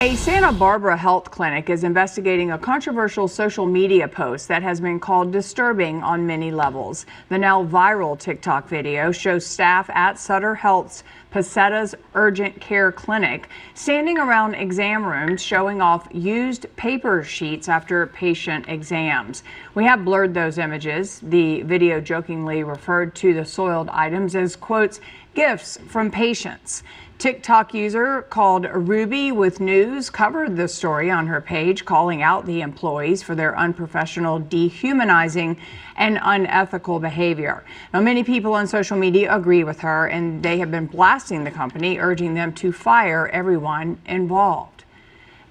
A Santa Barbara health clinic is investigating a controversial social media post that has been called disturbing on many levels. The now viral TikTok video shows staff at Sutter Health's Pacetta's Urgent Care Clinic standing around exam rooms showing off used paper sheets after patient exams. We have blurred those images. The video jokingly referred to the soiled items as, quotes, gifts from patients. TikTok user called Ruby with News covered the story on her page, calling out the employees for their unprofessional, dehumanizing, and unethical behavior. Now, many people on social media agree with her, and they have been blasting the company, urging them to fire everyone involved.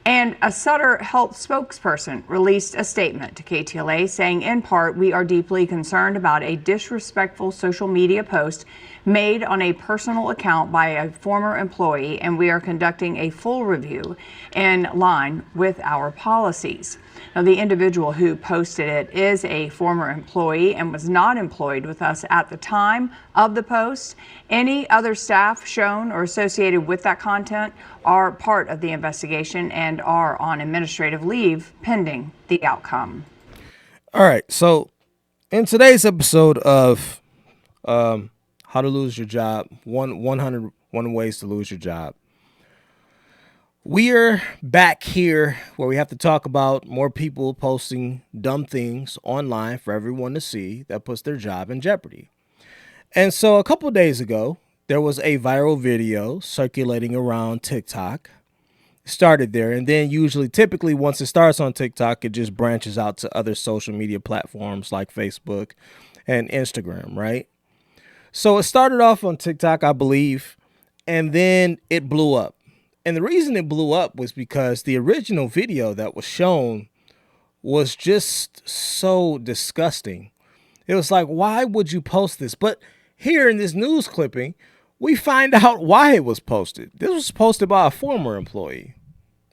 And a Sutter Health spokesperson released a statement to KTLA saying, in part, we are deeply concerned about a disrespectful social media post made on a personal account by a former employee, and we are conducting a full review in line with our policies. Now, the individual who posted it is a former employee and was not employed with us at the time of the post. Any other staff shown or associated with that content are part of the investigation and are on administrative leave pending the outcome. All right. So in today's episode of How to Lose Your Job, 101 Ways to Lose Your Job, we're back here where we have to talk about more people posting dumb things online for everyone to see that puts their job in jeopardy. And so a couple of days ago, there was a viral video circulating around TikTok. It started there, and then typically once it starts on TikTok, it just branches out to other social media platforms like Facebook and Instagram, right? So it started off on TikTok, I believe, and then it blew up. And the reason it blew up was because the original video that was shown was just so disgusting. It was like, why would you post this? But here in this news clipping, we find out why it was posted. This was posted by a former employee.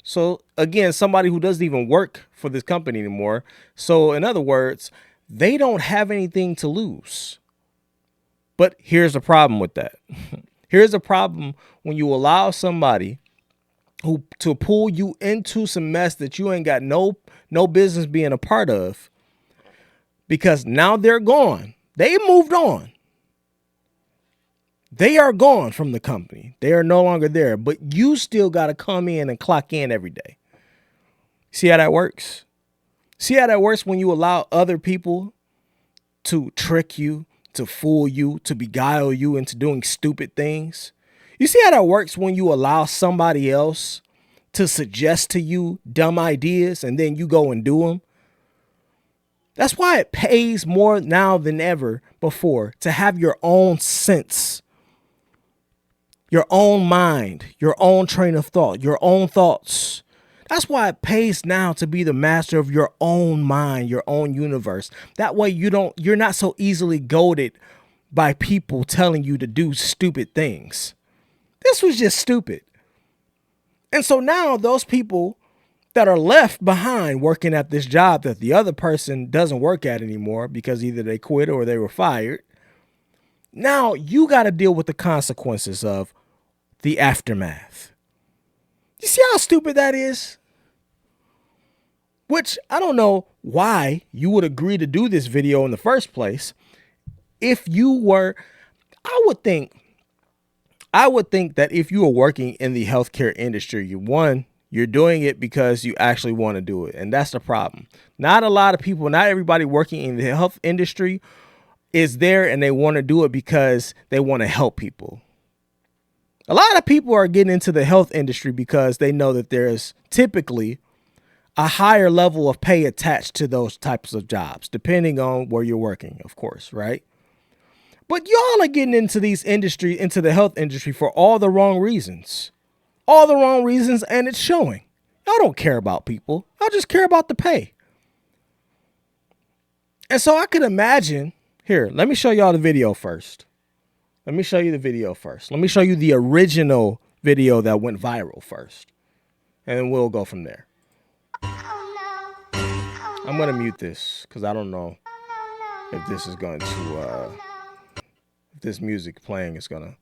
So again, somebody who doesn't even work for this company anymore. So in other words, they don't have anything to lose. But here's the problem with that. Here's the problem when you allow somebody to pull you into some mess that you ain't got no business being a part of, because now they're gone. They moved on. They are gone from the company. They are no longer there, but you still got to come in and clock in every day. See how that works? See how that works when you allow other people to trick you, to fool you, to beguile you into doing stupid things? You see how that works when you allow somebody else to suggest to you dumb ideas and then you go and do them? That's why it pays more now than ever before to have your own sense, your own mind, your own train of thought, your own thoughts. That's why it pays now to be the master of your own mind, your own universe. That way you're not so easily goaded by people telling you to do stupid things. This was just stupid. And so now those people that are left behind working at this job that the other person doesn't work at anymore because either they quit or they were fired, now you got to deal with the consequences of the aftermath. You see how stupid that is? Which I don't know why you would agree to do this video in the first place. If you were, I would think that if you were working in the healthcare industry, you're doing it because you actually want to do it. And that's the problem. Not a lot of people, not everybody working in the health industry is there and they want to do it because they want to help people. A lot of people are getting into the health industry because they know that there's typically a higher level of pay attached to those types of jobs, depending on where you're working, of course, right? But y'all are getting into into the health industry for all the wrong reasons. All the wrong reasons, and it's showing. Y'all don't care about people. Y'all just care about the pay. And so I could imagine, here, let me show y'all the video first. Let me show you the original video that went viral first. And then we'll go from there. I'm going to mute this because I don't know if this is going to, if this music playing is going to.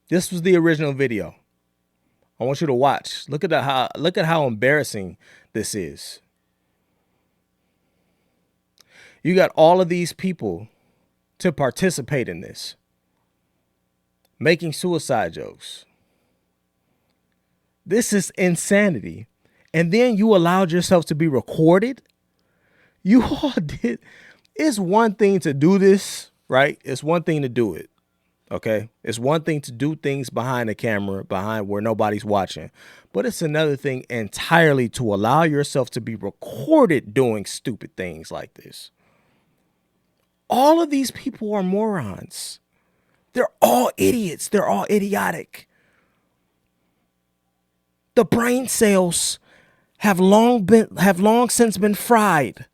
This was the original video. I want you to watch. Look at how embarrassing this is. You got all of these people to participate in this, making suicide jokes. This is insanity. And then you allowed yourself to be recorded. You all did. It's one thing to do this, right? It's one thing to do it. Okay. It's one thing to do things behind the camera, behind where nobody's watching. But it's another thing entirely to allow yourself to be recorded doing stupid things like this. All of these people are morons. They're all idiots. They're all idiotic. The brain cells have long since been fried,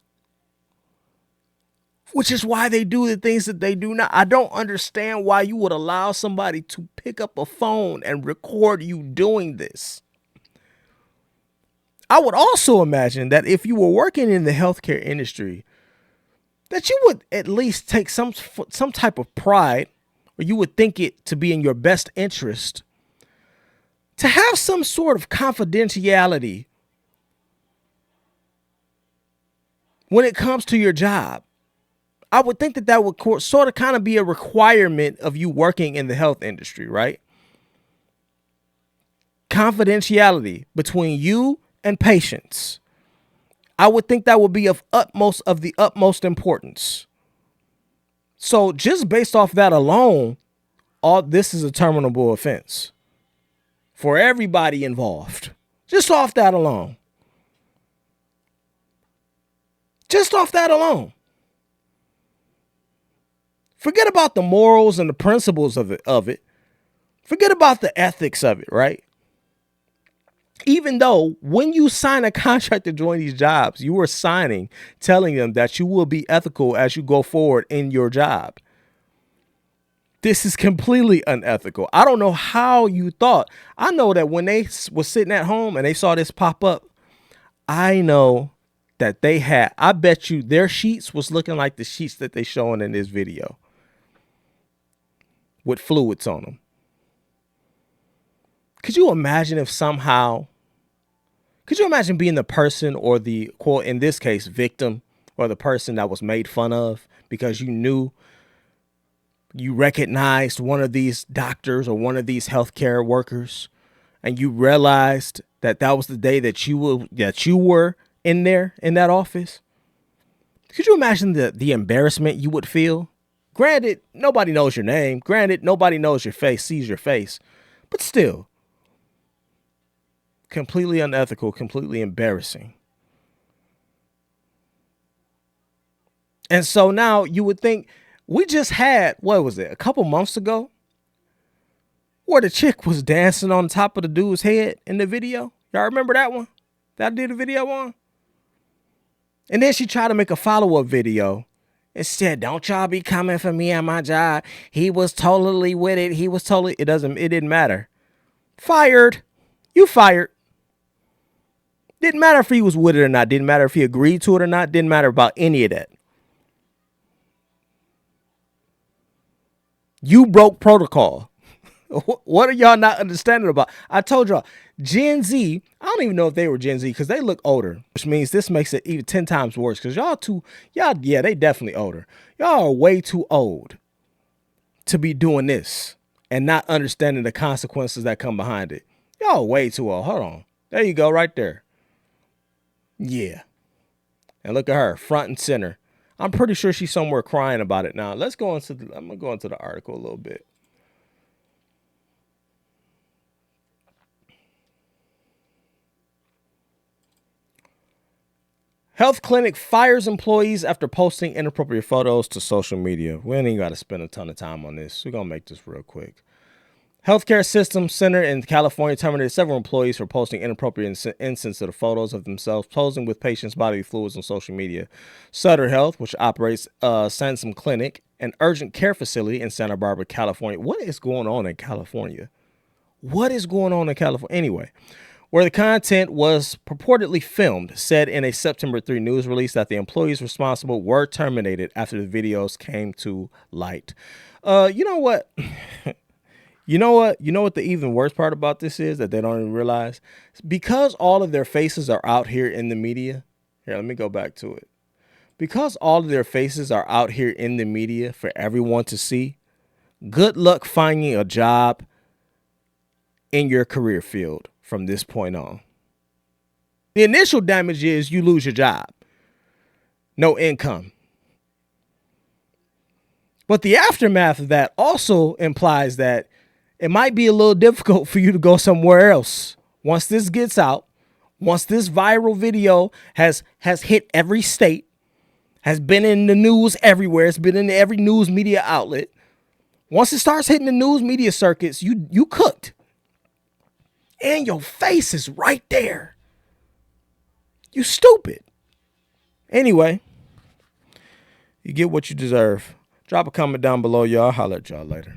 which is why they do the things that they do now. I don't understand why you would allow somebody to pick up a phone and record you doing this. I would also imagine that if you were working in the healthcare industry, that you would at least take some type of pride, or you would think it to be in your best interest to have some sort of confidentiality when it comes to your job. I would think that would sort of kind of be a requirement of you working in the health industry, right? Confidentiality between you and patients. I would think that would be of the utmost importance. So just based off that alone, all this is a terminable offense for everybody involved. Just off that alone. Just off that alone. Forget about the morals and the principles of it. Forget about the ethics of it, right? Even though when you sign a contract to join these jobs, you are signing, telling them that you will be ethical as you go forward in your job. This is completely unethical. I don't know how you thought. I know that when they was sitting at home and they saw this pop up, I know that they had, I bet you their sheets was looking like the sheets that they showing in this video with fluids on them. Could you imagine being the person, or the, quote, in this case, victim, or the person that was made fun of because you recognized one of these doctors or one of these healthcare workers, and you realized that was the day that you were in that office? Could you imagine the embarrassment you would feel? Granted, nobody knows your name. Granted, nobody knows your face, sees your face, but still. Completely unethical, completely embarrassing. And so now you would think, we just had, what was it, a couple months ago, where the chick was dancing on top of the dude's head in the video. Y'all remember that one that I did a video on? And then she tried to make a follow-up video and said, don't y'all be coming for me at my job. He was totally with it. It didn't matter. Fired. You fired. Didn't matter if he was with it or not. Didn't matter if he agreed to it or not. Didn't matter about any of that. You broke protocol. What are y'all not understanding about? I told y'all, Gen Z, I don't even know if they were Gen Z because they look older, which means this makes it even 10 times worse because they definitely older. Y'all are way too old to be doing this and not understanding the consequences that come behind it. Y'all are way too old. Hold on. There you go, right there. Yeah. And look at her, front and center. I'm pretty sure she's somewhere crying about it now. I'm going to go into the article a little bit. Health clinic fires employees after posting inappropriate photos to social media. We ain't got to spend a ton of time on this. We're going to make this real quick. Healthcare System Center in California terminated several employees for posting inappropriate insensitive photos of themselves posing with patients' bodily fluids on social media. Sutter Health, which operates Sansum Clinic, an urgent care facility in Santa Barbara, California. What is going on in California? Anyway, where the content was purportedly filmed, said in a September 3 news release that the employees responsible were terminated after the videos came to light. You know what? You know what? You know what the even worst part about this is that they don't even realize? Because all of their faces are out here in the media. Here, let me go back to it. Because all of their faces are out here in the media for everyone to see, good luck finding a job in your career field from this point on. The initial damage is you lose your job. No income. But the aftermath of that also implies that it might be a little difficult for you to go somewhere else. Once this gets out, once this viral video has hit every state, has been in the news everywhere, it's been in every news media outlet. Once it starts hitting the news media circuits, you cooked. And your face is right there. You stupid. Anyway, you get what you deserve. Drop a comment down below, y'all. Holler at y'all later.